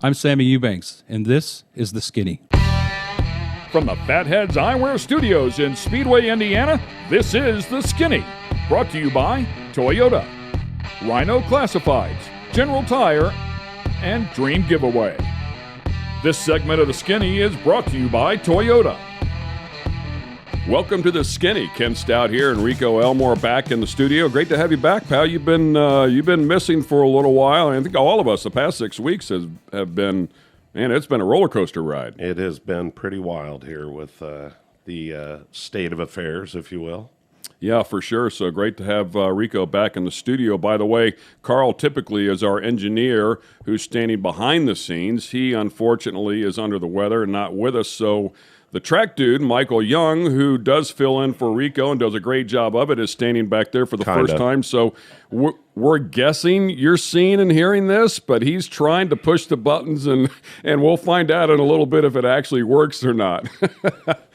I'm Sammy Eubanks, and this is The Skinny. From the Fatheads Eyewear Studios in Speedway, Indiana, this is The Skinny, brought to you by Toyota, Rhino Classifieds, General Tire, and Dream Giveaway. This segment of The Skinny is brought to you by Toyota. Welcome to The Skinny. Ken Stout here and Rico Elmore back in the studio. Great to have you back, pal. You've been missing for a little while. I think all of us the past 6 weeks have been, man, it's been a roller coaster ride. It has been pretty wild here with the state of affairs, if you will. Yeah, for sure. So great to have Rico back in the studio. By the way, Carl typically is our engineer who's standing behind the scenes. He, unfortunately, is under the weather and not with us. So the track dude, Michael Young, who does fill in for Rico and does a great job of it, is standing back there for the first time. So we're guessing you're seeing and hearing this, but he's trying to push the buttons, and we'll find out in a little bit if it actually works or not.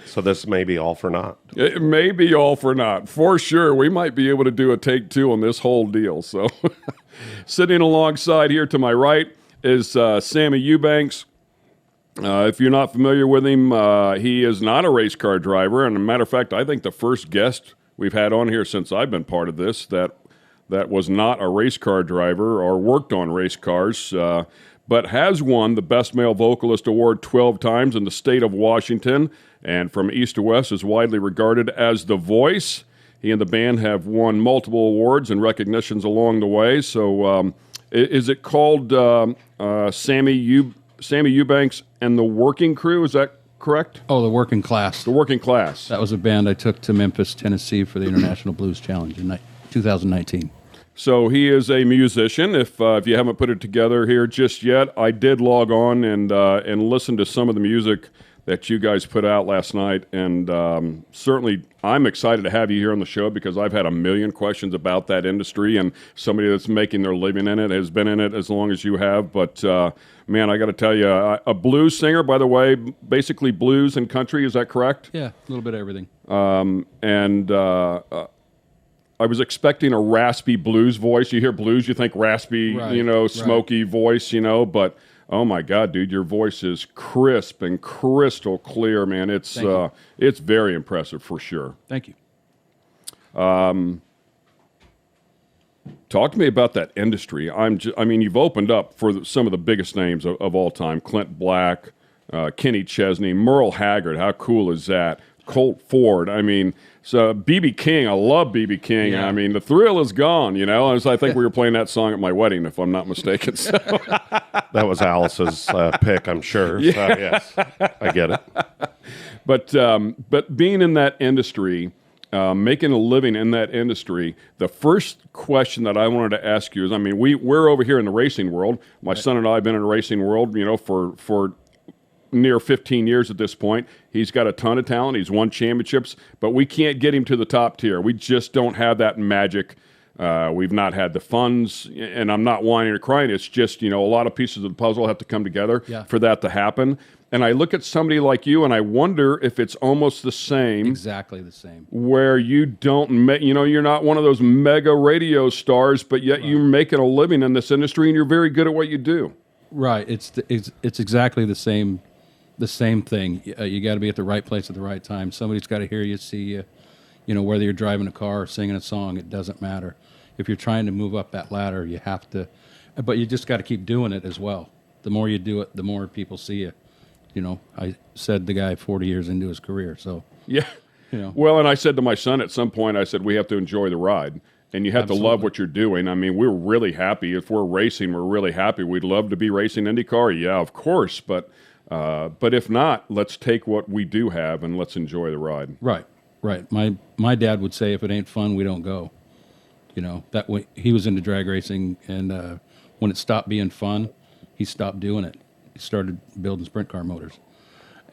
So this may be all for naught. It may be all for naught. For sure, we might be able to do a take two on this whole deal. So sitting alongside here to my right is Sammy Eubanks. If you're not familiar with him, he is not a race car driver. And as a matter of fact, I think the first guest we've had on here since I've been part of this that was not a race car driver or worked on race cars, but has won the Best Male Vocalist Award 12 times in the state of Washington, and from east to west is widely regarded as the voice. He and the band have won multiple awards and recognitions along the way. So is it called Sammy Eubanks and the Working Crew? Is that correct? Oh, the Working Class. The Working Class. That was a band I took to Memphis, Tennessee for the International Blues Challenge in 2019. So he is a musician. If you haven't put it together here just yet, I did log on and listen to some of the music that you guys put out last night, and certainly I'm excited to have you here on the show because I've had a million questions about that industry, and somebody that's making their living in it has been in it as long as you have. But man, I got to tell you, a blues singer, by the way, basically blues and country, is that correct? Yeah, a little bit of everything. I was expecting a raspy blues voice. You hear blues, you think raspy, right, smoky voice, but oh my God, dude, your voice is crisp and crystal clear, man. It's very impressive for sure. Thank you. Talk to me about that industry. You've opened up for some of the biggest names of all time: Clint Black, Kenny Chesney, Merle Haggard. How cool is that? Colt Ford. So B.B. King. I love B.B. King. Yeah. The thrill is gone. As I think we were playing that song at my wedding, if I'm not mistaken. So. That was Alice's pick, I'm sure. Yeah. So, yes, I get it. But being in that industry, making a living in that industry, the first question that I wanted to ask you is, we're over here in the racing world. My son and I have been in the racing world, for near 15 years at this point. He's got a ton of talent. He's won championships, but we can't get him to the top tier. We just don't have that magic. We've not had the funds, and I'm not whining or crying. It's just, a lot of pieces of the puzzle have to come together for that to happen. And I look at somebody like you, and I wonder if it's almost the same. Exactly the same. Where you don't, you're not one of those mega radio stars, but yet you're making a living in this industry, and you're very good at what you do. Right. It's exactly the same thing. You got to be at the right place at the right time. Somebody's got to hear you, see you. Whether you're driving a car or singing a song, it doesn't matter. If you're trying to move up that ladder, you have to, but you just got to keep doing it as well. The more you do it, the more people see you. I said the guy 40 years into his career, so. Yeah. Well, and I said to my son at some point, I said, we have to enjoy the ride. And you have to love what you're doing. We're really happy. If we're racing, we're really happy. We'd love to be racing IndyCar. Yeah, of course. But if not, let's take what we do have and let's enjoy the ride. Right. My dad would say, if it ain't fun, we don't go. That way, he was into drag racing, and when it stopped being fun, he stopped doing it. He started building sprint car motors.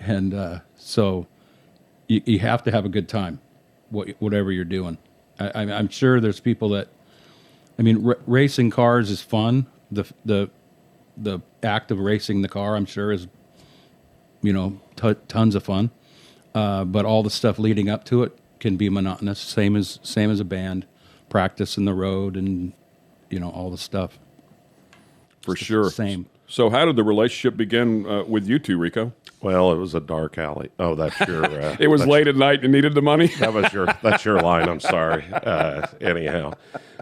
And so you have to have a good time, whatever you're doing. I'm sure there's people that, racing cars is fun. The act of racing the car, I'm sure, is, tons of fun. But all the stuff leading up to it can be monotonous. Same as a band, practice in the road, and all the stuff. For sure. Same. So how did the relationship begin with you two, Rico? Well, it was a dark alley. Oh, that's your. It was late at night and needed the money. That's your line. I'm sorry. Anyhow,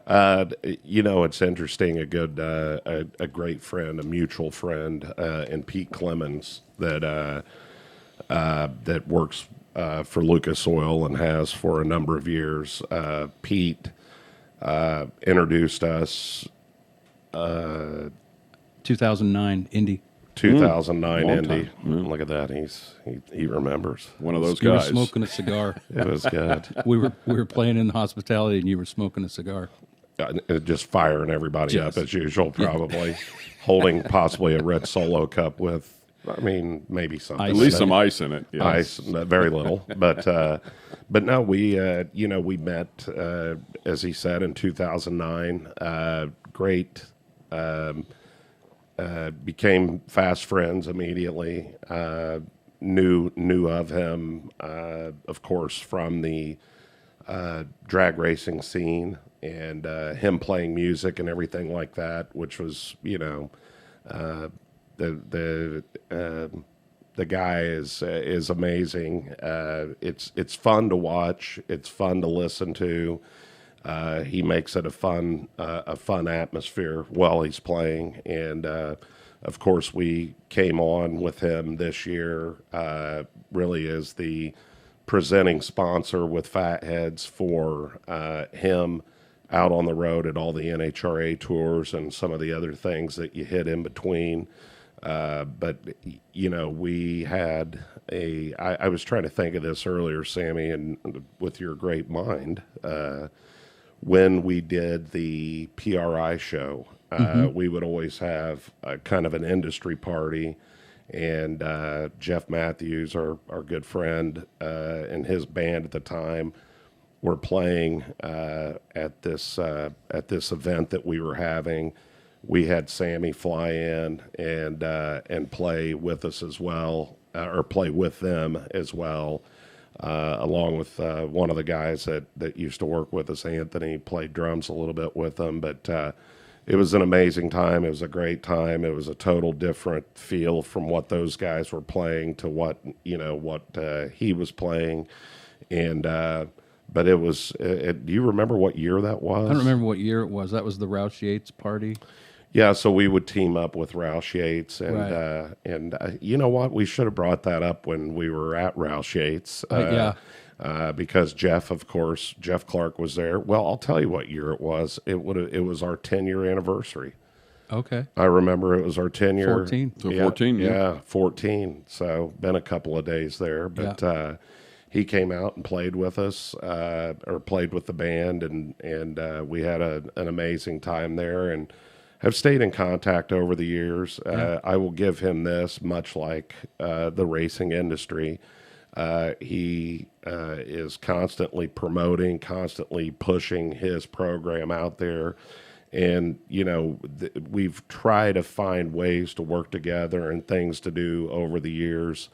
it's interesting. A great friend, a mutual friend, and Pete Clemens that works for Lucas Oil and has for a number of years. Pete introduced us 2009 Indy. 2009 Long Indy. time. Look at that. He remembers. One of those You were guys. smoking a cigar. It was good. we were playing in the hospitality, and you were smoking a cigar. Just firing everybody Yes. up as usual, probably holding possibly a red Solo cup with, maybe something. At least some ice in it. Yes. Ice, very little, but no, we met as he said in 2009. Great, became fast friends immediately. Knew of him, of course, from the drag racing scene and him playing music and everything like that, which was the guy is amazing. It's fun to watch. It's fun to listen to. He makes it a fun atmosphere while he's playing. And of course, we came on with him this year. Really is the presenting sponsor with Fatheads for him out on the road at all the NHRA tours and some of the other things that you hit in between. But we had I was trying to think of this earlier, Sammy, and with your great mind, when we did the PRI show, we would always have a kind of an industry party, and Jeff Matthews, our good friend, and his band at the time were playing at this event that we were having. We had Sammy fly in and play with us as well, or play with them as well, along with one of the guys that used to work with us, Anthony, played drums a little bit with them. But it was an amazing time. It was a great time. It was a total different feel from what those guys were playing to what he was playing, and. But it was. Do you remember what year that was? I don't remember what year it was. That was the Roush Yates party. Yeah, so we would team up with Roush Yates, and Right. You know what? We should have brought that up when we were at Roush Yates. Because Jeff Clark was there. Well, I'll tell you what year it was. It was our 10-year anniversary. Okay. I remember it was our 10-year. 14. So 14, yeah, 14. So been a couple of days there, but he came out and played with us, or played with the band, and we had an amazing time there, and have stayed in contact over the years. I will give him this, much like the racing industry. He is constantly promoting, constantly pushing his program out there. And, we've tried to find ways to work together and things to do over the years.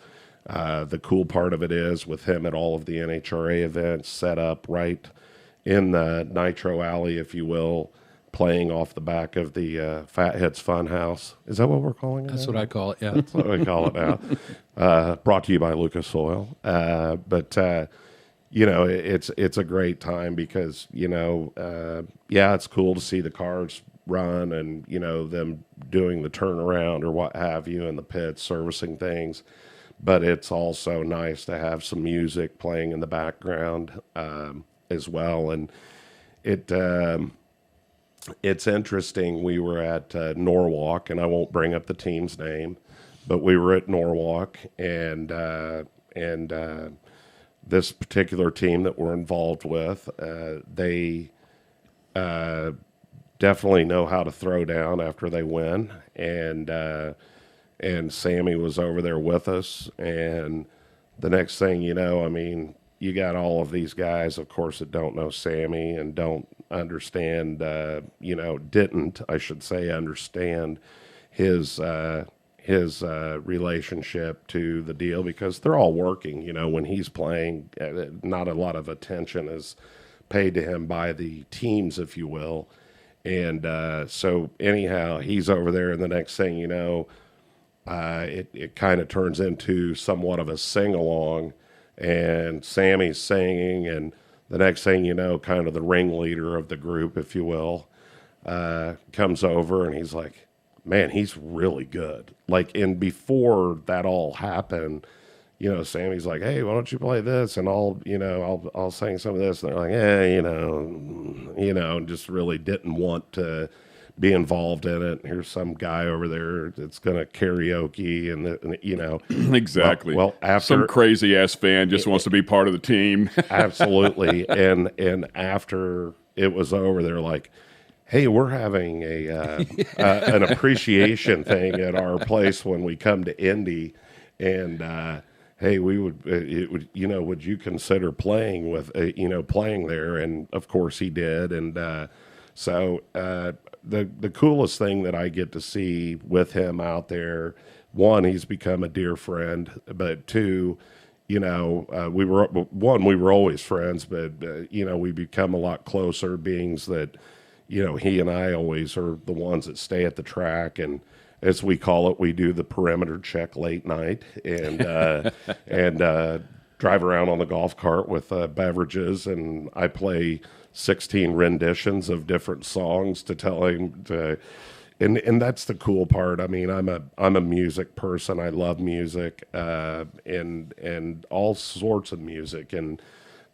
The cool part of it is with him at all of the NHRA events set up right in the Nitro Alley, if you will, playing off the back of the Fatheads Funhouse. Is that what we're calling it? That's what I call it. Yeah. That's what we call it now. Brought to you by Lucas Oil. But it's a great time because, it's cool to see the cars run and, them doing the turnaround or what have you in the pits, servicing things. But it's also nice to have some music playing in the background as well. And it's interesting. We were at Norwalk, and I won't bring up the team's name, but we were at Norwalk, and this particular team that we're involved with, they definitely know how to throw down after they win, and Sammy was over there with us, and the next thing you know, you got all of these guys, of course, that don't know Sammy and don't understand, understand his relationship to the deal, because they're all working, when he's playing, not a lot of attention is paid to him by the teams, if you will. And so anyhow, he's over there, and the next thing you know, it kind of turns into somewhat of a sing-along, and Sammy's singing, and the next thing you know, kind of the ringleader of the group, if you will, comes over, and he's like, man, he's really good. Like, and before that all happened, Sammy's like, hey, why don't you play this? And I'll sing some of this. And they're like, just really didn't want to be involved in it. Here's some guy over there that's going to karaoke and Exactly. Well, after some crazy ass fan just wants to be part of the team. Absolutely. And after it was over, they're like, hey, we're having an appreciation thing at our place when we come to Indy, and hey, would you consider playing playing there? And of course he did. And so the coolest thing that I get to see with him out there, one, he's become a dear friend, but two, we were always friends, but we become a lot closer, beings that he and I always are the ones that stay at the track, and as we call it, we do the perimeter check late night and drive around on the golf cart with beverages, and I play 16 renditions of different songs to tell him to, and that's the cool part. I mean, I'm a music person. I love music and all sorts of music, and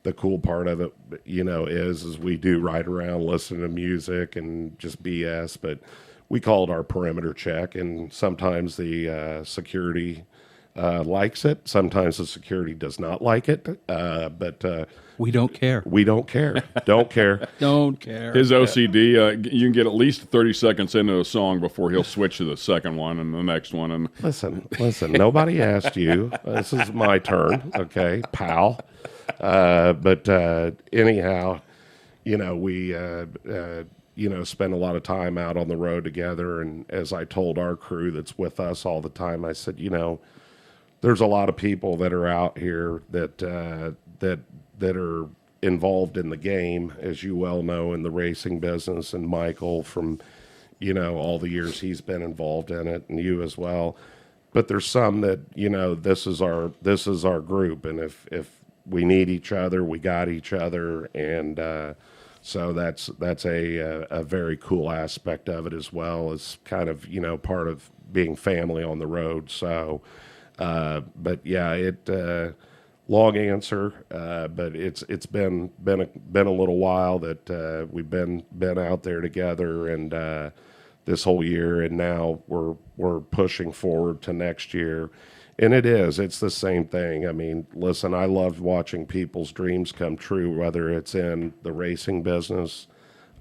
the cool part of it, is we do ride around, listen to music and just BS, but we call it our perimeter check, and sometimes the security likes it. Sometimes the security does not like it, but we don't care. We don't care. Don't care. Don't care. His OCD, you can get at least 30 seconds into a song before he'll switch to the second one and the next one. And Listen, nobody asked you. This is my turn, okay, pal. But anyhow, we spend a lot of time out on the road together. And as I told our crew that's with us all the time, I said, there's a lot of people that are out here that are involved in the game, as you well know, in the racing business, and Michael from, all the years he's been involved in it, and you as well. But there's some that, this is our group, and if we need each other, we got each other, and so that's a very cool aspect of it, as well as kind of part of being family on the road. So, but yeah, long answer, but it's been a little while that we've been out there together, and this whole year, and now we're pushing forward to next year. And it's the same thing. I mean, listen, I love watching people's dreams come true, whether it's in the racing business,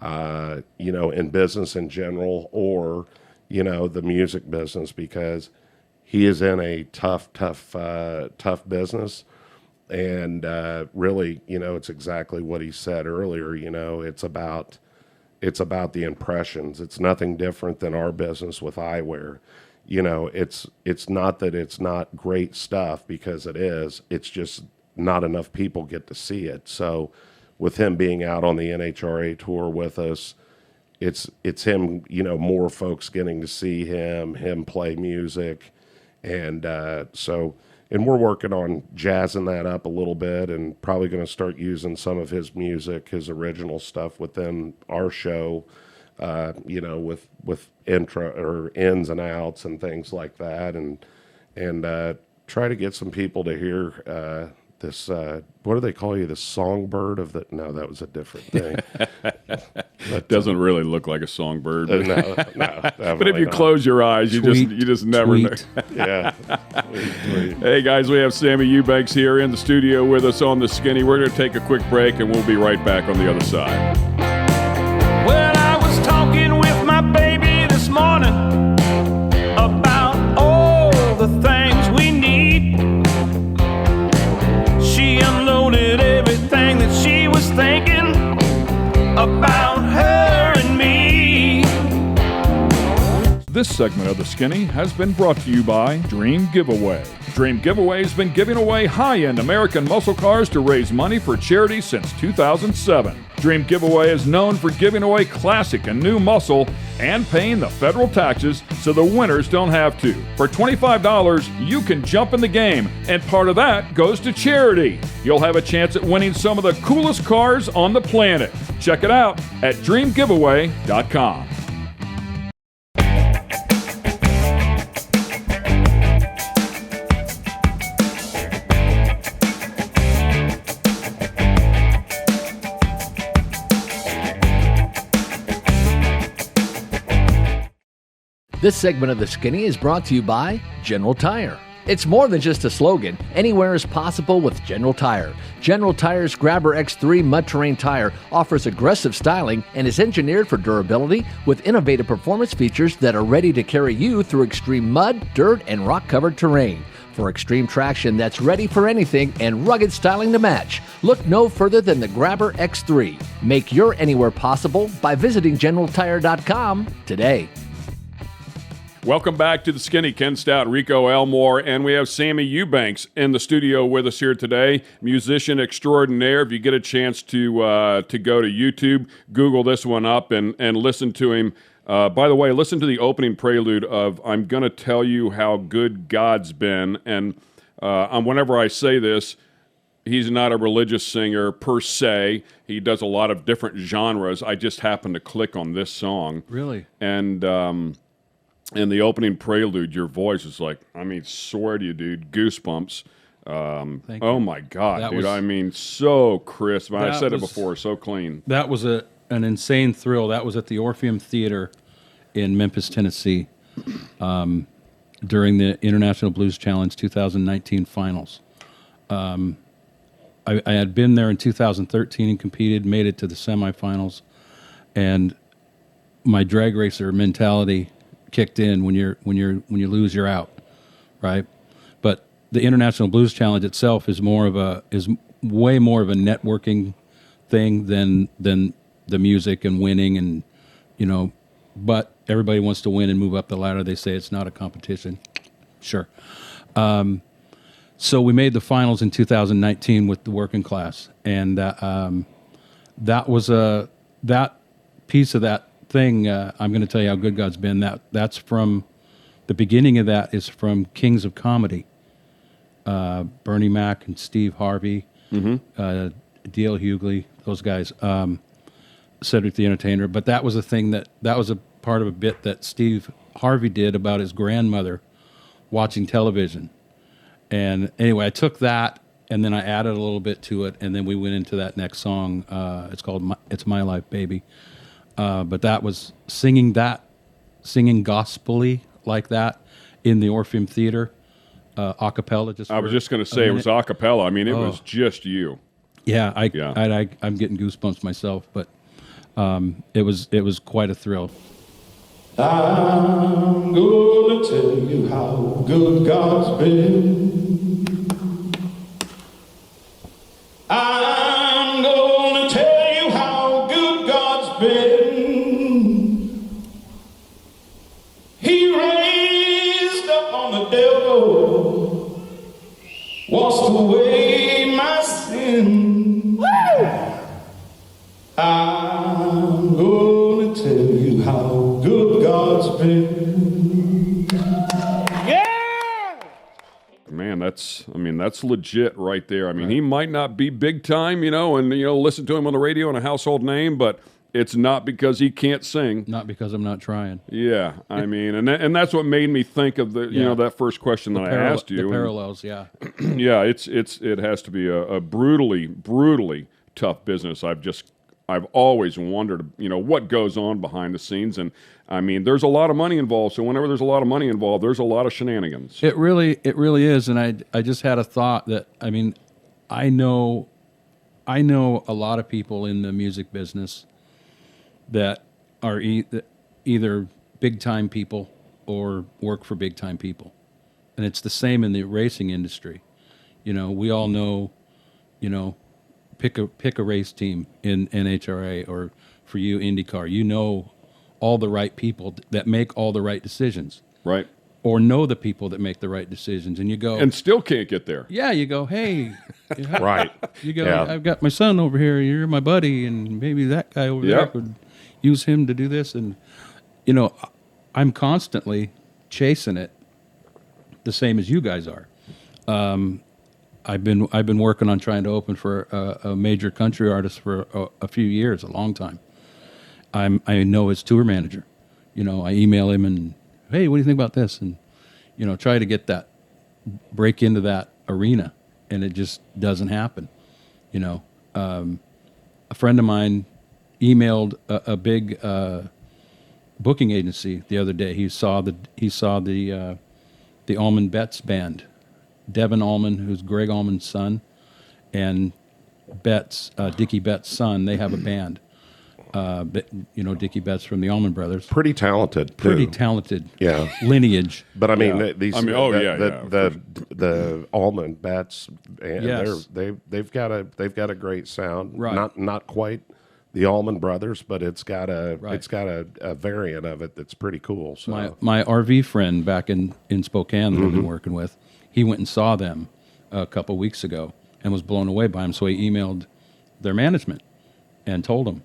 in business in general, or, the music business, because he is in a tough business. And really, it's exactly what he said earlier. It's about the impressions. It's nothing different than our business with eyewear. It's not that it's not great stuff, because it is. It's just not enough people get to see it. So with him being out on the NHRA tour with us, it's him, more folks getting to see him play music. And and we're working on jazzing that up a little bit, and probably going to start using some of his music, his original stuff within our show, with intro or ins and outs and things like that, and try to get some people to hear this. What do they call you? The songbird of the? No, that was a different thing. That doesn't really look like a songbird. No. But if you close your eyes, you just never know. Yeah. Hey guys, we have Sammy Eubanks here in the studio with us on the Skinny. We're going to take a quick break, and we'll be right back on the other side. Well, I was talking with my baby this morning about all the things we need. She unloaded everything that she was thinking about her and me. This segment of The Skinny has been brought to you by Dream Giveaway. Dream Giveaway has been giving away high-end American muscle cars to raise money for charity since 2007. Dream Giveaway is known for giving away classic and new muscle and paying the federal taxes so the winners don't have to. For $25, you can jump in the game, and part of that goes to charity. You'll have a chance at winning some of the coolest cars on the planet. Check it out at dreamgiveaway.com. This segment of The Skinny is brought to you by General Tire. It's more than just a slogan. Anywhere is possible with General Tire. General Tire's Grabber X3 Mud Terrain tire offers aggressive styling and is engineered for durability with innovative performance features that are ready to carry you through extreme mud, dirt, and rock-covered terrain. For extreme traction that's ready for anything and rugged styling to match, look no further than the Grabber X3. Make your anywhere possible by visiting GeneralTire.com today. Welcome back to the Skinny. Ken Stout, Rico Elmore, and we have Sammy Eubanks in the studio with us here today, musician extraordinaire. If you get a chance to go to YouTube, Google this one up and listen to him. By the way, listen to the opening prelude of "I'm Gonna Tell You How Good God's Been," and whenever I say this, he's not a religious singer per se. He does a lot of different genres. I just happened to click on this song. Really? And in the opening prelude, your voice is like, I mean, swear to you, dude, goosebumps. Thank Oh you. my God, That dude. was- I mean, so crisp. I That said it was- before, so clean. That was an insane thrill. That was at the Orpheum Theater in Memphis, Tennessee, during the International Blues Challenge 2019 finals. I had been there in 2013 and competed, made it to the semifinals, and my drag racer mentality kicked in. When you lose, you're out, right? But the International Blues Challenge itself is way more of a networking thing than the music and winning, and but everybody wants to win and move up the ladder. They say it's not a competition. Sure. So we made the finals in 2019 with the working class, and that was that piece of that thing. I'm going to tell you how good God's been. That's from the beginning of that is from Kings of Comedy. Bernie Mac and Steve Harvey, D.L. Hughley, those guys, Cedric the Entertainer. But that was a thing that was a part of a bit that Steve Harvey did about his grandmother watching television. And anyway, I took that and then I added a little bit to it, and then we went into that next song. It's called "It's My Life, Baby." But that was singing gospel-y like that in the Orpheum Theater, a cappella. I was just going to say it was a cappella. I mean, it was just you. Yeah, I'm getting goosebumps myself, but it was quite a thrill. I'm gonna tell you how good God's been. I'm gonna tell you how good God's been. He raised up on the devil, washed away my sin. I'm gonna tell you how good God's been. Man, that's legit right there. I mean, he might not be big time, and listen to him on the radio and a household name, but it's not because he can't sing. Not because I'm not trying. Yeah, I mean, and that's what made me think of that first question that I asked you. The parallels, yeah. Yeah, it has to be a brutally tough business. I've always wondered, what goes on behind the scenes, and I mean, there's a lot of money involved. So whenever there's a lot of money involved, there's a lot of shenanigans. It really is, and I just had a thought that I know a lot of people in the music business that are either big time people or work for big time people, and it's the same in the racing industry. We all know, pick a race team in NHRA, or for you IndyCar. all the right people that make all the right decisions, Right. or know the people that make the right decisions. And you go, And still can't get there. yeah, you go, hey, Right. you go, Yeah. I've got my son over here, you're my buddy, and maybe that guy over there Yep. could use him to do this. And, you know, I'm constantly chasing it the same as you guys are. I've been working on trying to open for a major country artist for a few years, a long time. I know his tour manager. You know, I email him and, hey, what do you think about this? And, you know, try to break into that arena, and it just doesn't happen. You know, a friend of mine emailed a big booking agency the other day. He saw the Allman Betts band, Devin Allman, who's Greg Allman's son, and Betts, Dickie Betts' son. They have a band. But, you know, Dickie Betts from the Allman Brothers. Pretty talented, too. Pretty talented Yeah. lineage. But I mean, Yeah. these. I mean, oh, yeah, the Allman Betts, and Yes. they've got a great sound. Right. Not quite the Allman Brothers, but it's got Right. a variant of it that's pretty cool. So My RV friend back in Spokane that I've been working with, he went and saw them a couple weeks ago and was blown away by them. So he emailed their management and told them.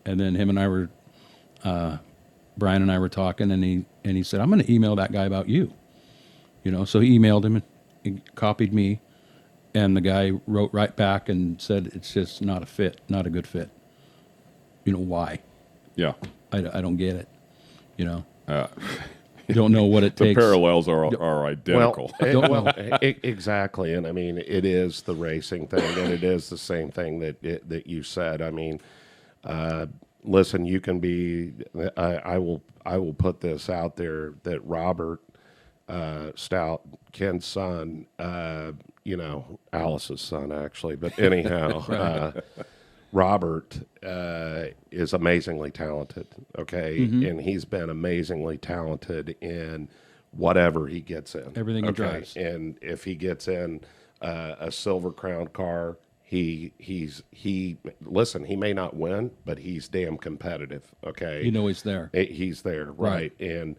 And then him and I were, Brian and I were talking, and he said, I'm going to email that guy about you. You know, so he emailed him, and he copied me, and the guy wrote right back and said, it's just not a fit, not a good fit. You know, why? Yeah. I don't get it. You know, don't know what it The takes. parallels are identical. Exactly, and I mean, it is the racing thing, and it is the same thing that you said. I mean, listen, you can be. I will put this out there that Robert Stout, Ken's son, you know, Alice's son actually, but anyhow, Robert is amazingly talented. Okay, and he's been amazingly talented in whatever he gets in. Everything he drives. And if he gets in a Silver Crown car, he listen, he may not win, but he's damn competitive. Okay, You know he's there. He's there, right? And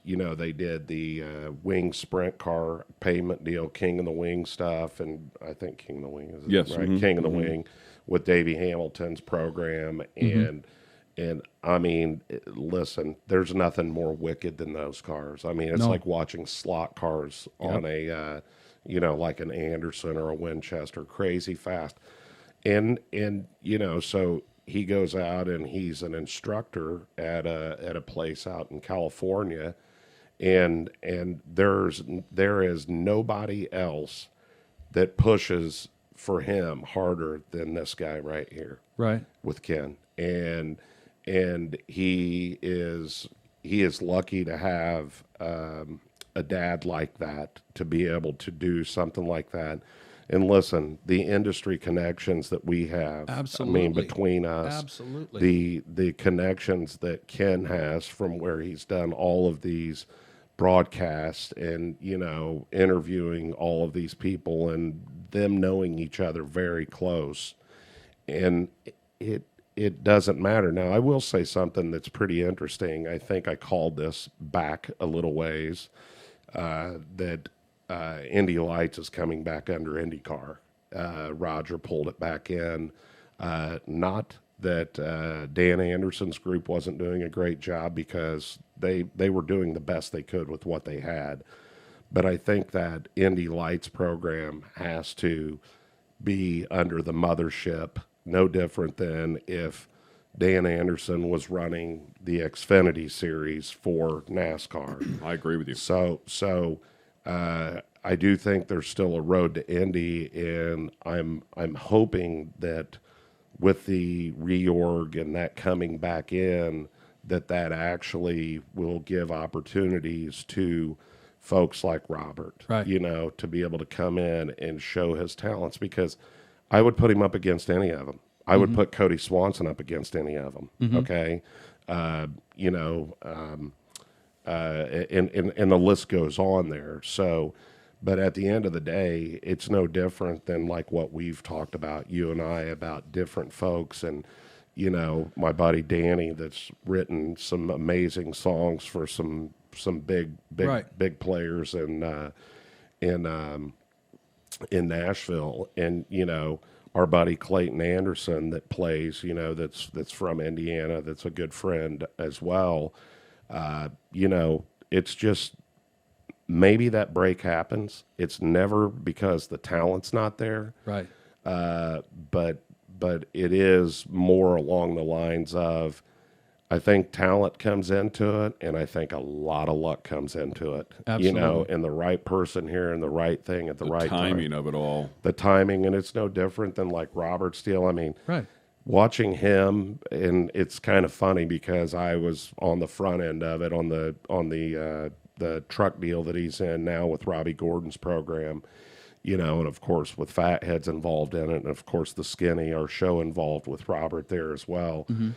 you know, they did the wing sprint car payment deal, King of the Wing stuff, and I think King of the Wing is it, Yes. right? King of the Wing with Davey Hamilton's program, and I mean, listen, there's nothing more wicked than those cars. I mean, it's No. like watching slot cars on a you know, like an Anderson or a Winchester, crazy fast, and you know, so he goes out and he's an instructor at a place out in California, and there is nobody else that pushes for him harder than this guy right here Right. with Ken, and he is lucky to have a dad like that, to be able to do something like that. And listen, the industry connections that we have, Absolutely. I mean, between us, Absolutely. the connections that Ken has from where he's done all of these broadcasts and, you know, interviewing all of these people and them knowing each other very close. And it doesn't matter. Now, I will say something that's pretty interesting. I think I called this back a little ways, that Indy Lights is coming back under IndyCar. Roger pulled it back in. Not that Dan Anderson's group wasn't doing a great job, because they were doing the best they could with what they had. But I think that Indy Lights program has to be under the mothership, no different than if Dan Anderson was running the Xfinity series for NASCAR. I agree with you. So I do think there's still a road to Indy, and I'm hoping that with the reorg and that coming back in, that actually will give opportunities to folks like Robert, Right. you know, to be able to come in and show his talents, because I would put him up against any of them. I would put Cody Swanson up against any of them. Okay. You know, and the list goes on there. So, but at the end of the day, it's no different than like what we've talked about, you and I, about different folks. And, you know, my buddy Danny that's written some amazing songs for some big big players in Nashville, and you know, our buddy Clayton Anderson that plays, you know, that's from Indiana, that's a good friend as well. You know, it's just maybe that break happens. It's never because the talent's not there, Right. but it is more along the lines of, I think talent comes into it, and I think a lot of luck comes into it. Absolutely. You know, and the right person here and the right thing at the right Timing time. of it all. The timing, and it's no different than like Robert Steele. I mean, Right. watching him, and it's kind of funny because I was on the front end of it on the truck deal that he's in now with Robbie Gordon's program. You know, and of course with Fatheads involved in it, and of course the Skinny, our show, involved with Robert there as well. Mm-hmm.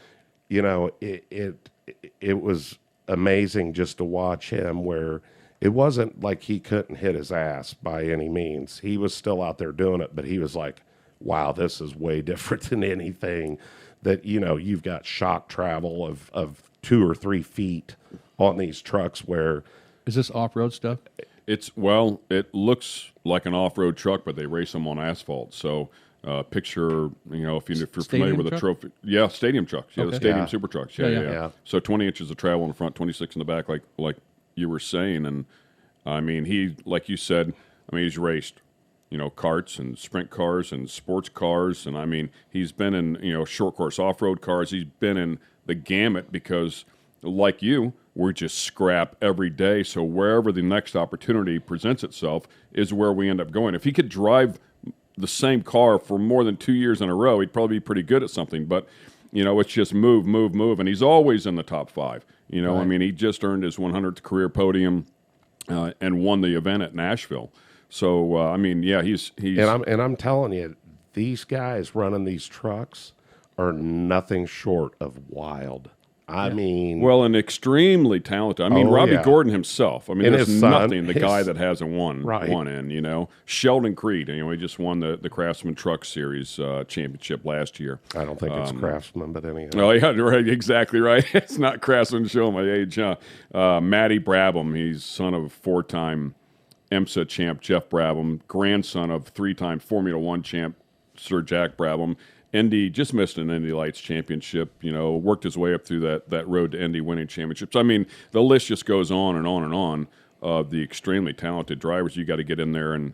You know, it was amazing just to watch him, where it wasn't like he couldn't hit his ass by any means. He was still out there doing it, but he was like, wow, this is way different than anything that, you know, you've got shock travel of 2 or 3 feet on these trucks where. Is this off-road stuff? Well, it looks like an off-road truck, but they race them on asphalt. So picture, you know, if you're familiar with a trophy. Yeah, stadium trucks. Yeah, Okay. the stadium Yeah. super trucks. Yeah. Yeah. So 20 inches of travel in the front, 26 in the back, like you were saying. And, I mean, he, like you said, I mean, he's raced, you know, karts and sprint cars and sports cars. And, I mean, he's been in, you know, short course off-road cars. He's been in the gamut because, like you, we just scrap every day. So wherever the next opportunity presents itself is where we end up going. If he could drive the same car for more than 2 years in a row, he'd probably be pretty good at something. But, you know, it's just move. And he's always in the top 5. You know, Right. I mean, he just earned his 100th career podium and won the event at Nashville. So, I mean, yeah, he's And I'm telling you, these guys running these trucks are nothing short of wild. I mean, well, and extremely talented. I mean, Oh, Robbie yeah. Gordon himself. I mean, And there's his son, nothing the guy that hasn't won Right. one in, you know. Sheldon Creed, you know, he just won the Craftsman Truck Series championship last year. I don't think it's Craftsman, but anyhow. Oh, yeah, right, exactly right. It's not Craftsman showing my age, huh? Matty Brabham, he's son of 4-time IMSA champ Jeff Brabham, grandson of 3-time Formula One champ Sir Jack Brabham. Indy just missed an Indy Lights championship, you know, worked his way up through that road to Indy winning championships. I mean, the list just goes on and on and on of the extremely talented drivers you got to get in there and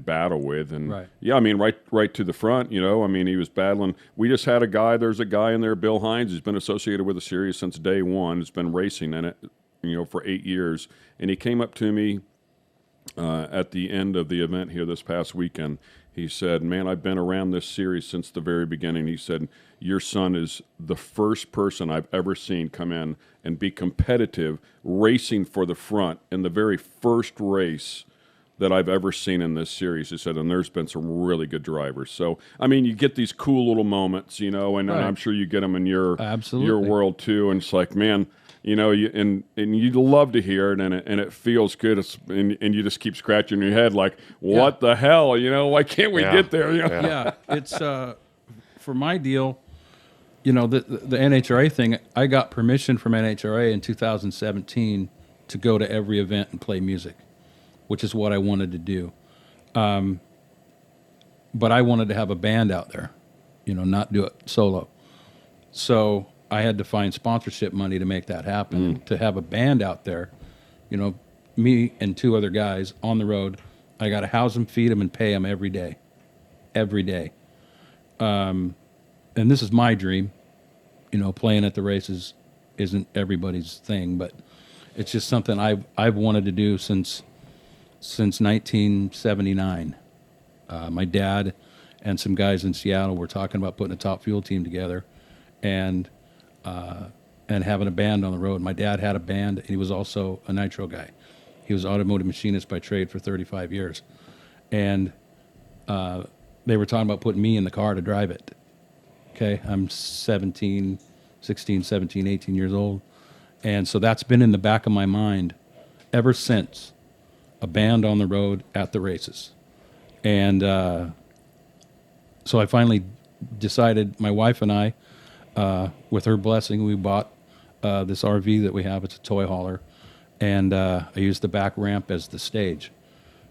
battle with. And Right. yeah, I mean, right to the front, you know, I mean, he was battling. We just had there's a guy in there, Bill Hines, who's been associated with the series since day one, has been racing in it, you know, for 8 years. And he came up to me at the end of the event here this past weekend. He said, man, I've been around this series since the very beginning. He said, your son is the first person I've ever seen come in and be competitive, racing for the front in the very first race that I've ever seen in this series. He said, and there's been some really good drivers. So, I mean, you get these cool little moments, you know, and Right. I'm sure you get them in your Absolutely. world too. And it's like, man, you know, and you'd love to hear it, and it feels good, and you just keep scratching your head like, what the hell, you know? Why can't we Yeah. get there? You know? Yeah, it's for my deal. You know, the NHRA thing. I got permission from NHRA in 2017 to go to every event and play music, which is what I wanted to do. But I wanted to have a band out there, you know, not do it solo. So I had to find sponsorship money to make that happen. And to have a band out there, you know, me and 2 other guys on the road, I got to house them, feed them, and pay them every day. Every day. And this is my dream. You know, playing at the races isn't everybody's thing, but it's just something I've wanted to do since 1979. My dad and some guys in Seattle were talking about putting a Top Fuel team together, and having a band on the road. My dad had a band, and he was also a nitro guy. He was an automotive machinist by trade for 35 years. And they were talking about putting me in the car to drive it. Okay, I'm 16, 17, 18 years old. And so that's been in the back of my mind ever since, a band on the road at the races. And so I finally decided, my wife and I, with her blessing, we bought this RV that we have. It's a toy hauler, and I used the back ramp as the stage.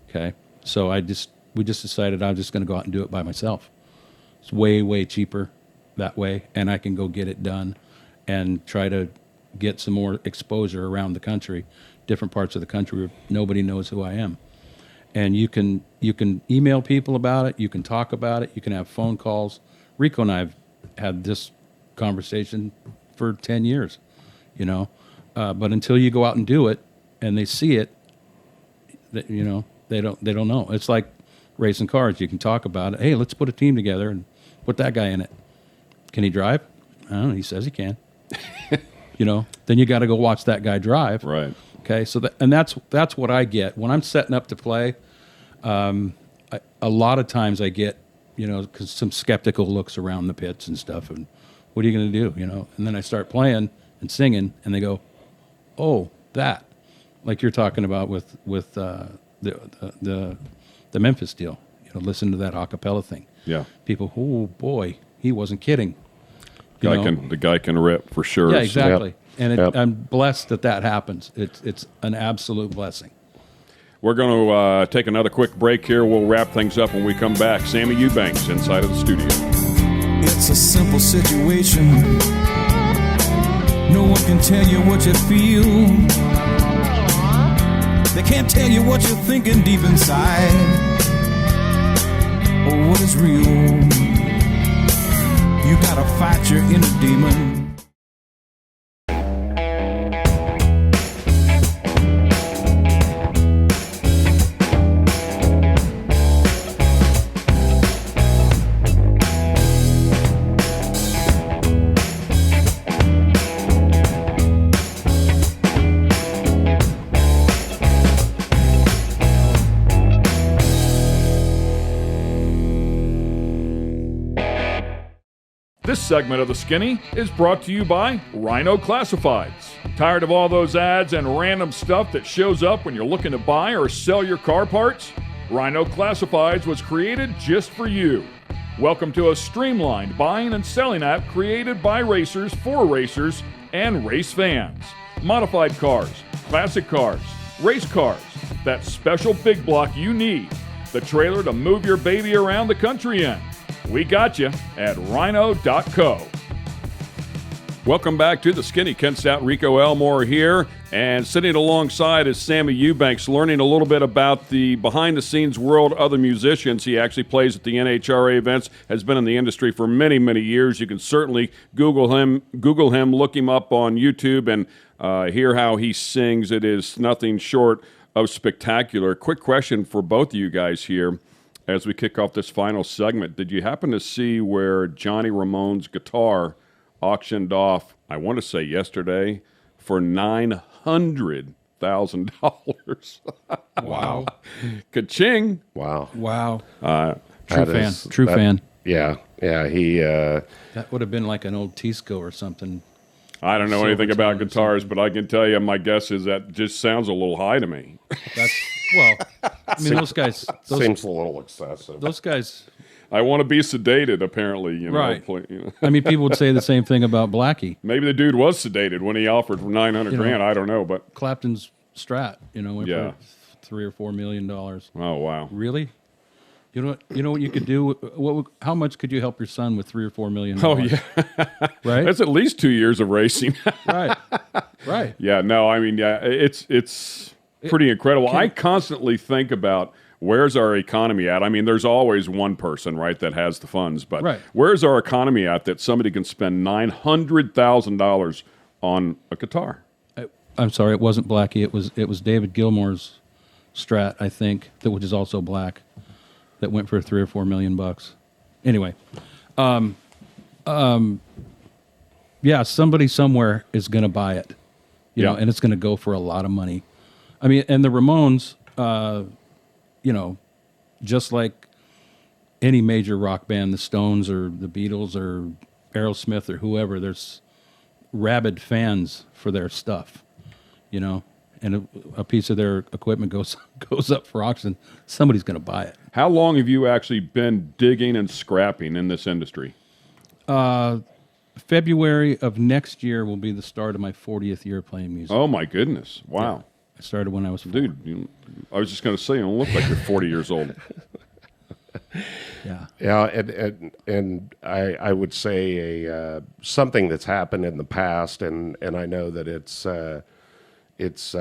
Okay, so we just decided I'm just going to go out and do it by myself. It's way cheaper that way, and I can go get it done and try to get some more exposure around the country, different parts of the country where nobody knows who I am. And you can email people about it, you can talk about it, you can have phone calls. Rico and I have had this conversation for 10 years, you know. But until you go out and do it and they see it, you know, they don't know. It's like racing cars. You can talk about it. Hey, let's put a team together and put that guy in it. Can he drive? I don't know. He says he can. You know, then you got to go watch that guy drive. Right. Okay. So that's what I get when I'm setting up to play. A lot of times I get, you know, some skeptical looks around the pits and stuff. And what are you going to do? You know, and then I start playing and singing and they go, oh, that, like you're talking about with the Memphis deal, you know, listen to that a cappella thing. Yeah. People, oh boy, he wasn't kidding. The guy can rip for sure. Yeah, exactly. Yep. And I'm blessed that happens. It's an absolute blessing. We're going to take another quick break here. We'll wrap things up when we come back. Sammy Eubanks inside of the studio. It's a simple situation. No one can tell you what you feel. They can't tell you what you're thinking deep inside, or what is real. You gotta fight your inner demon. This segment of The Skinny is brought to you by Rhino Classifieds. Tired of all those ads and random stuff that shows up when you're looking to buy or sell your car parts? Rhino Classifieds was created just for you. Welcome to a streamlined buying and selling app created by racers for racers and race fans. Modified cars, classic cars, race cars, that special big block you need, the trailer to move your baby around the country in. We got you at rhino.co. Welcome back to The Skinny. Ken Stout, Rico Elmore here, and sitting alongside is Sammy Eubanks, learning a little bit about the behind-the-scenes world of the musicians. He actually plays at the NHRA events, has been in the industry for many, many years. You can certainly Google him, look him up on YouTube, and hear how he sings. It is nothing short of spectacular. Quick question for both of you guys here. As we kick off this final segment, did you happen to see where Johnny Ramone's guitar auctioned off, I want to say yesterday, for $900,000? Wow. Ka-ching. Wow. Wow. That True fan. Yeah. He. That would have been like an old Tisco or something. I don't know anything about Silvertone or guitars, something. but I can tell you my guess is that just sounds a little high to me. That's, well, I mean, those guys, Seems a little excessive. those guys, I want to be sedated, apparently. You know, Right. you know. I mean, people would say the same thing about Blackie. Maybe the dude was sedated when he offered for $900,000. You know. I don't know, but Clapton's Strat, you know, went Yeah. for $3 or $4 million. oh wow. Really? You know what you could do? How much could you help your son with $3 or $4 million? Oh yeah, right. that's at least 2 years of racing. right. Right. Yeah, no, I mean, yeah, it's pretty incredible. I constantly think about where's our economy at. I mean, there's always one person, right, that has the funds, but Right. where's our economy at that somebody can spend $900,000 on a guitar? I'm sorry, it wasn't Blackie. It was David Gilmour's Strat, I think, which is also black, that went for $3 or $4 million. Anyway, yeah, somebody somewhere is going to buy it, you know, Yeah. and it's going to go for a lot of money. I mean, and the Ramones, you know, just like any major rock band, the Stones or the Beatles or Aerosmith or whoever, there's rabid fans for their stuff, you know, and a piece of their equipment goes up for auction, somebody's going to buy it. How long have you actually been digging and scrapping in this industry? February of next year will be the start of my 40th year playing music. Oh my goodness! Wow, I started when I was 4. dude. I was just going to say, you don't look like you're 40 years old. Yeah. Yeah, and I would say something that's happened in the past, and I know that it's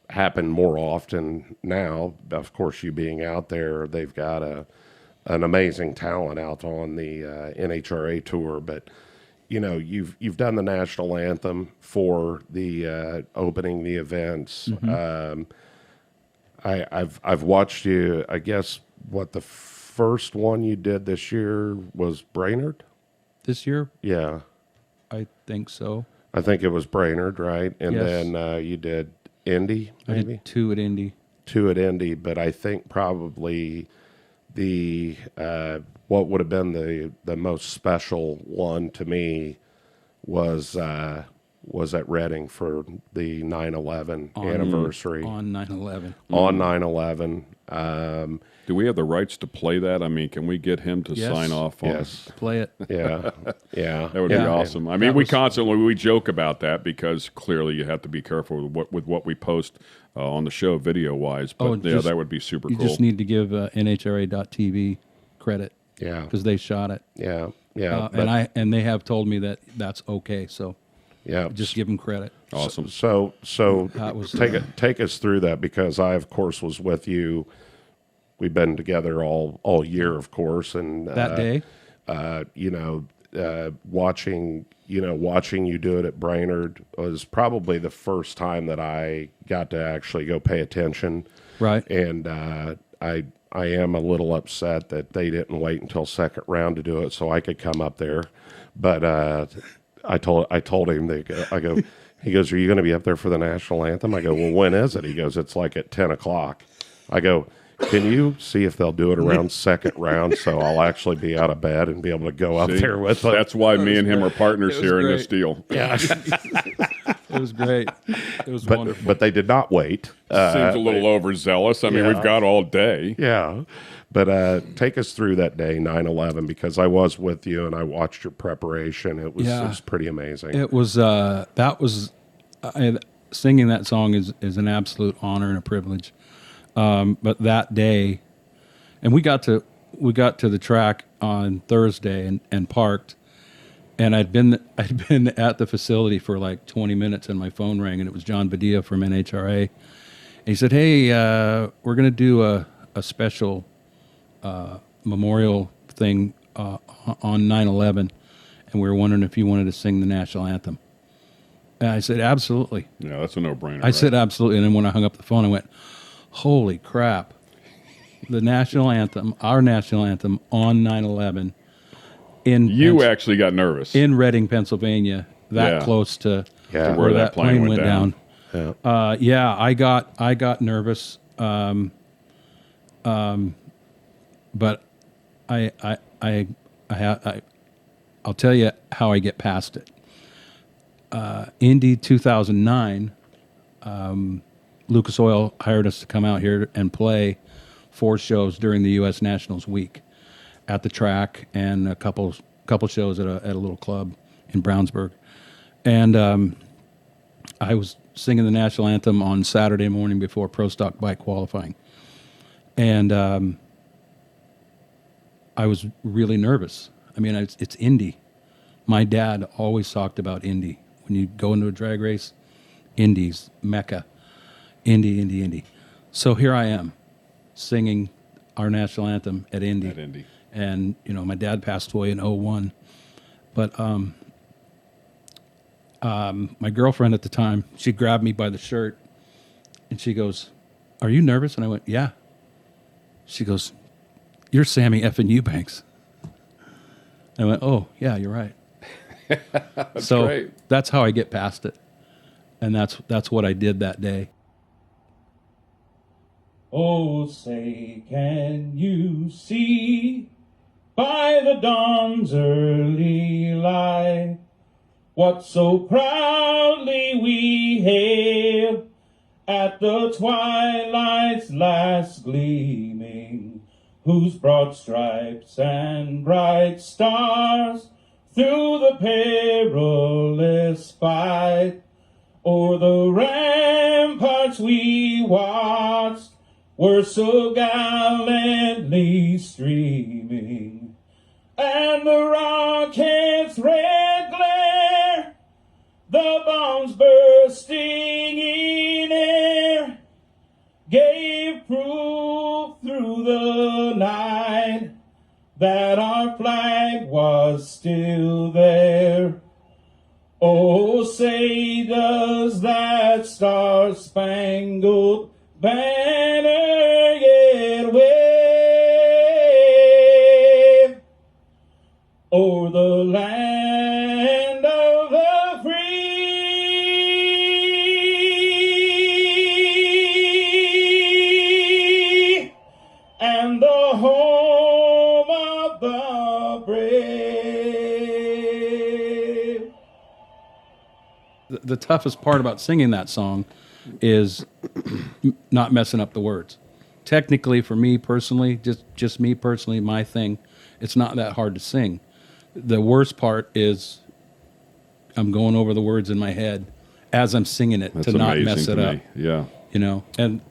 happened more often now. Of course, you being out there, they've got an amazing talent out on the NHRA tour, but you know, you've done the national anthem for the opening the events. I've watched you. I guess what the first one you did this year was Brainerd. This year, Yeah, I think so. I think it was Brainerd, right? And Yes. then you did Indy, I maybe did 2 at Indy. 2 at Indy, but I think probably the what would have been the most special one to me was at Reading for the 9/11 anniversary On 9/11. on 9/11. Do we have the rights to play that? I mean, can we get him to Yes. sign off on Yes, Play it. yeah, yeah. That would be Yeah. awesome. I mean, we joke about that because clearly you have to be careful with what we post on the show video wise. But Oh, yeah, just- that would be super You cool. just need to give NHRA.TV credit Yeah, because they shot it. yeah, yeah. but- And they have told me that that's okay. So yeah, just give them credit. Awesome. So That was- take us through that, because I, of course, was with you. We've been together all year, of course, and That day, watching you do it at Brainerd was probably the first time that I got to actually go pay attention. right? And I am a little upset that they didn't wait until second round to do it so I could come up there. But I told him, he goes, "Are you going to be up there for the national anthem?" I go, "Well, when is it?" He goes, "It's like at 10 o'clock. I go, "Can you see if they'll do it around second round so I'll actually be out of bed and be able to go up See? there with them?" That's why me and him are partners It was here in great. this deal. Yeah. It was great. It was wonderful. But they did not wait. Seems a little overzealous. I mean, yeah. we've got all day. Yeah. But take us through that day, 9/11, because I was with you and I watched your preparation. It was pretty amazing. It was singing that song is an absolute honor and a privilege. But that day, and we got to the track on Thursday and parked, and I'd been at the facility for like 20 minutes, and my phone rang, and it was John Badilla from NHRA, and he said, "Hey, we're gonna do a special memorial thing on 9/11, and we were wondering if you wanted to sing the national anthem." And I said, "Absolutely." Yeah, that's a no-brainer. I said, "Absolutely." And then when I hung up the phone, I went, "Holy crap. The national anthem, our national anthem on 9/11 You actually got nervous. in Reading, Pennsylvania, that Yeah. close to Yeah. where that plane went down." Yeah. I got nervous. But I'll tell you how I get past it. Indy 2009, Lucas Oil hired us to come out here and play 4 shows during the U.S. Nationals week at the track and a couple shows at a little club in Brownsburg. And I was singing the national anthem on Saturday morning before Pro Stock bike qualifying. And I was really nervous. I mean, it's Indy. My dad always talked about Indy. When you go into a drag race, Indy's Mecca. Indy. So here I am, singing our national anthem at Indy. At Indy. And, my dad passed away in 2001. But my girlfriend at the time, she grabbed me by the shirt, and she goes, "Are you nervous?" And I went, "Yeah." She goes, "You're Sammy effing Eubanks." I went, "Oh, yeah, you're right." So great. that's how I get past it. And that's what I did that day. Oh, say, can you see by the dawn's early light what so proudly we hailed at the twilight's last gleaming, whose broad stripes and bright stars through the perilous fight. O'er the ramparts we watched were so gallantly streaming, and the rocket's red glare, the bombs bursting in air, gave proof through the night that our flag was still there. Oh, say does that star-spangled banner yet wave o'er the land of the free and the home of the brave. The toughest part about singing that song is not messing up the words. Technically, for me personally, just me personally, my thing, it's not that hard to sing. The worst part is I'm going over the words in my head as I'm singing it That's to not amazing mess it to up. me. Yeah. You know, and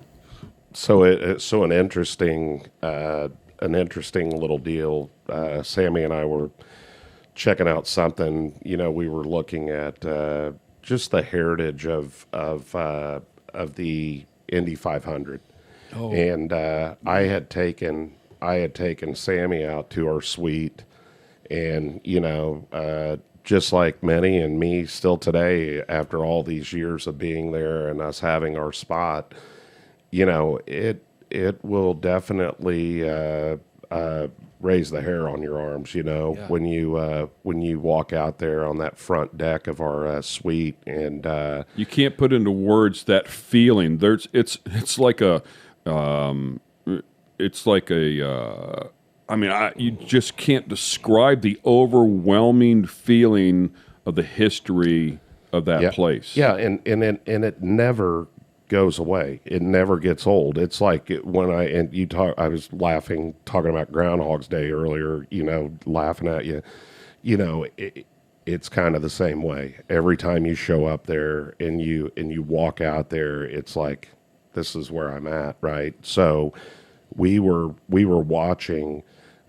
So an interesting little deal. Sammy and I were checking out something. You know, we were looking at just the heritage of the Indy 500, and I had taken Sammy out to our suite, and you know, just like many and me still today, after all these years of being there and us having our spot, you know, it will definitely raise the hair on your arms, you know, when you walk out there on that front deck of our suite, and You can't put into words that feeling. It's like a you just can't describe the overwhelming feeling of the history of that place. Yeah, and it never goes away. It never gets old. It's like when I was laughing talking about Groundhog's Day earlier, you know, laughing at you. You know, it's kind of the same way. Every time you show up there and you walk out there, it's like, this is where I'm at, right? So we were watching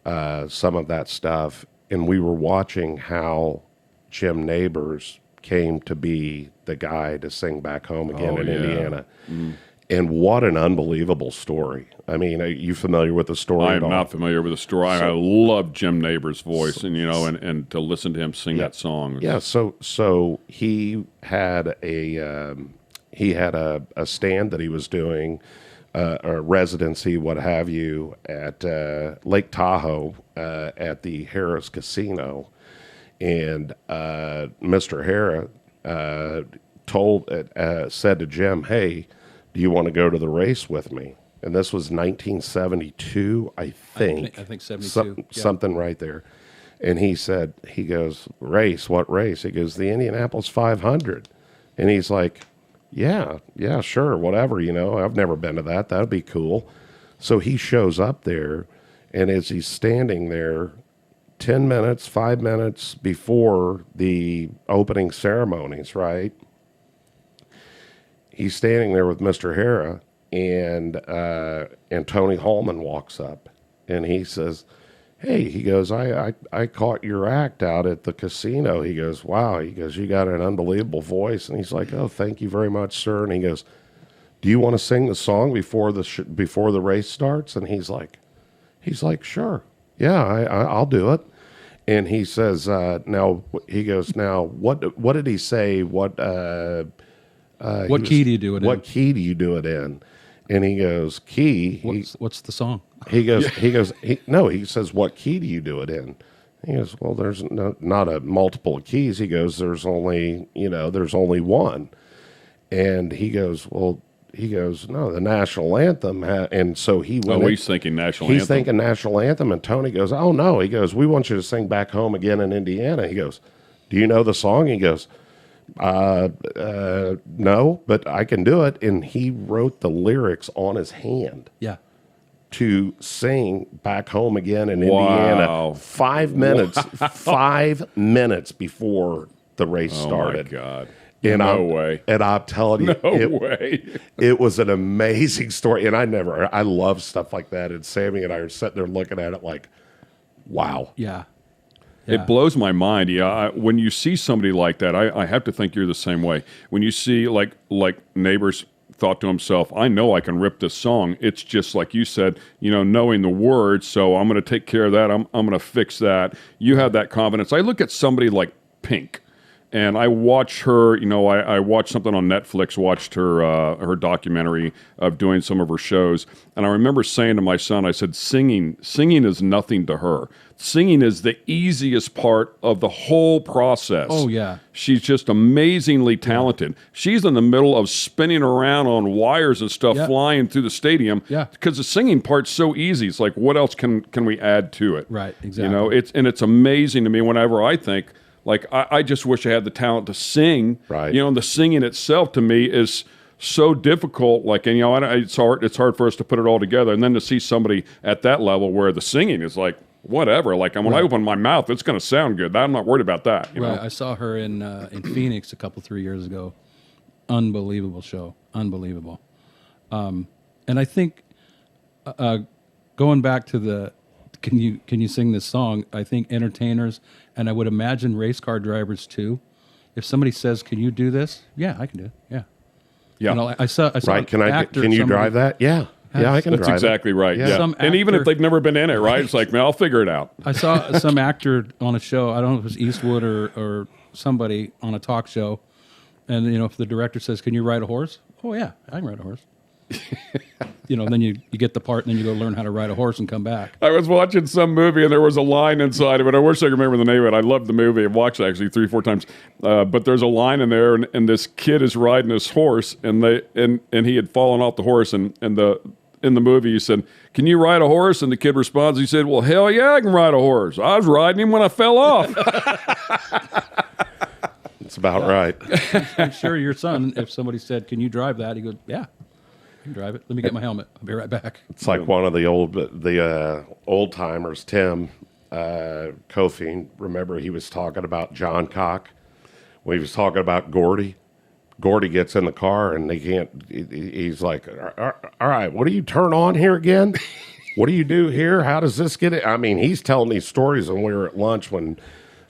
some of that stuff, and we were watching how Jim Neighbors came to be the guy to sing Back Home Again in Indiana. And what an unbelievable story. I mean, are you familiar with the story? I am not familiar with the story. I love Jim Neighbors' voice, and to listen to him sing that song. Yeah, so he had a stand that he was doing, a residency, what have you, at Lake Tahoe at the Harrah's Casino, and Mr. Harrah said to Jim, "Hey, do you want to go to the race with me?" And this was 1972, I think. I think 72. Something right there. And he goes, "Race? What race?" He goes, "The Indianapolis 500. And he's like, yeah, sure, whatever, you know, I've never been to that. That'd be cool. So he shows up there, and as he's standing there 10 minutes, 5 minutes before the opening ceremonies, right? He's standing there with Mr. Harrah, and Tony Hallman walks up, and he says, "Hey," he goes, I caught your act out at the casino." He goes, "Wow." He goes, "You got an unbelievable voice." And he's like, "Oh, thank you very much, sir." And he goes, "Do you want to sing the song before the race starts?" And he's like, "Sure. Yeah, I'll do it." And he says, "Now," he goes, "Now, what did he say? What key do you do it in? What key do you do it in?" And he goes, "Key." What's the song? He says, "What key do you do it in?" He goes, "Well, there's not a multiple keys." He goes, there's only one. And he goes, "No, the national anthem." And so he went. Oh, he's thinking national anthem. He's thinking national anthem. And Tony goes, "Oh, no." He goes, "We want you to sing Back Home Again in Indiana." He goes, "Do you know the song?" He goes, "No, but I can do it." And he wrote the lyrics on his hand. Yeah. to sing back home again in Indiana 5 minutes, 5 minutes before the race started. Oh, my God. And No way. And I'm telling you, No way. it was an amazing story. And I love stuff like that. And Sammy and I are sitting there looking at it like, wow. Yeah. It blows my mind. Yeah, when you see somebody like that, I have to think you're the same way. When you see like Neighbors thought to himself, I know I can rip this song. It's just like you said, knowing the words. So I'm going to take care of that. I'm going to fix that. You have that confidence. I look at somebody like Pink. And I watch her, I watched something on Netflix, watched her documentary of doing some of her shows. And I remember saying to my son, I said, singing is nothing to her. Singing is the easiest part of the whole process. Oh, yeah. She's just amazingly talented. She's in the middle of spinning around on wires and stuff, flying through the stadium. Yeah. Because the singing part's so easy. It's like, what else can we add to it? Right, exactly. It's amazing to me whenever I think, like, I just wish I had the talent to sing. Right. And the singing itself to me is so difficult. Like, and it's hard for us to put it all together. And then to see somebody at that level where the singing is like, whatever. Like, when I open my mouth, it's going to sound good. I'm not worried about that. You know? I saw her in Phoenix a couple, 3 years ago. Unbelievable show. Unbelievable. And I think going back to the can you sing this song? I think entertainers, and I would imagine race car drivers too. If somebody says, "Can you do this?" Yeah, I can do it. Yeah. Yeah. I saw Right? an actor, Can you drive that? Yeah. Yeah, I can That's drive exactly right. Yeah. Yeah. Some And even if actor- they've never been in it, right? It's like, man, I'll figure it out. I saw some actor on a show. I don't know if it was Eastwood or somebody on a talk show. And, if the director says, "Can you ride a horse?" Oh, yeah, I can ride a horse. Then you get the part and then you go learn how to ride a horse and come back. I was watching some movie and there was a line inside of it. I wish I could remember the name of it. I loved the movie. I've watched it actually 3-4 times. But there's a line in there and this kid is riding his horse and he had fallen off the horse and in the movie he said, "Can you ride a horse?" And the kid responds, he said, "Well, hell yeah, I can ride a horse. I was riding him when I fell off." It's about right. I'm sure your son, if somebody said, "Can you drive that?" He goes, "Yeah, I can drive it. Let me get my helmet. I'll be right back." It's like one of the old timers, Tim Kofi. Remember, he was talking about John Cock when he was talking about Gordy. Gordy gets in the car and they can't. He's like, "All right, what do you turn on here again? What do you do here? How does this get it?" I mean, he's telling these stories when we were at lunch when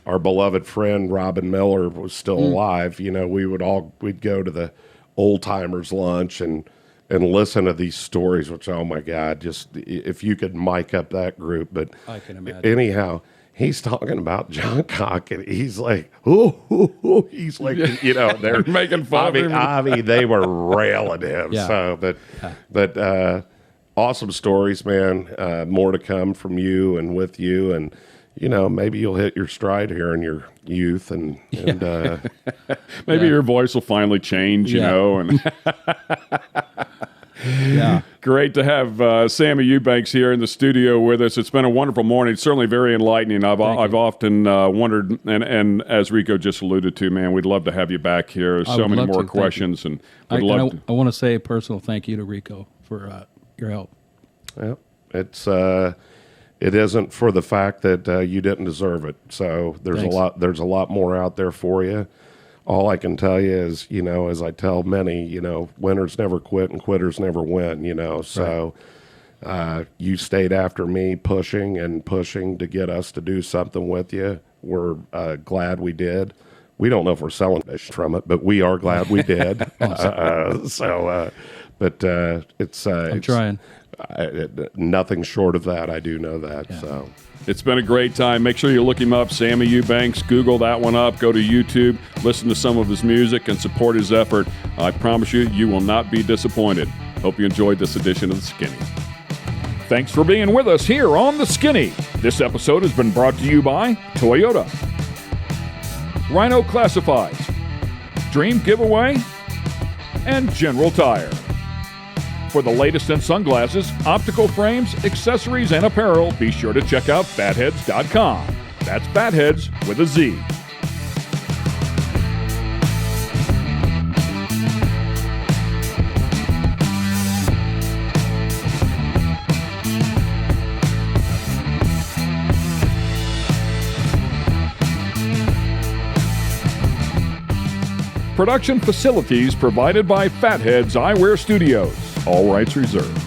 our beloved friend Robin Miller was still alive. We'd go to the old timers lunch and listen to these stories, which, oh my God, just if you could mic up that group. But I can imagine. Anyhow, he's talking about John Cock and he's like, ooh, he's like, they're making fun of him. I mean, they were railing him. Yeah. So, but awesome stories, man. More to come from you and with you, and maybe you'll hit your stride here in your youth, and Maybe your voice will finally change, and Yeah. great to have Sammy Eubanks here in the studio with us. It's been a wonderful morning, certainly very enlightening. I've often wondered, and as Rico just alluded to, man, we'd love to have you back here. I So would many love more to. Thank questions, and I would love to. want to say a personal thank you to Rico for your help. Well, it isn't for the fact that you didn't deserve it. So there's Thanks. there's a lot more out there for you. All I can tell you is, as I tell many, winners never quit and quitters never win, So you stayed after me pushing to get us to do something with you. We're glad we did. We don't know if we're selling fish from it, but we are glad we did. It's I'm trying. Nothing short of that. I do know that. Yeah. So It's been a great time. Make sure you look him up, Sammy Eubanks. Google that one up. Go to YouTube, listen to some of his music, and support his effort. I promise you will not be disappointed. Hope you enjoyed this edition of The Skinny. Thanks for being with us here on The Skinny. This episode has been brought to you by Toyota, Rhino Classifieds, Dream Giveaway, and General Tire. For the latest in sunglasses, optical frames, accessories, and apparel, be sure to check out fatheads.com. That's Fatheads with a Z. Production facilities provided by Fatheads Eyewear Studios. All rights reserved.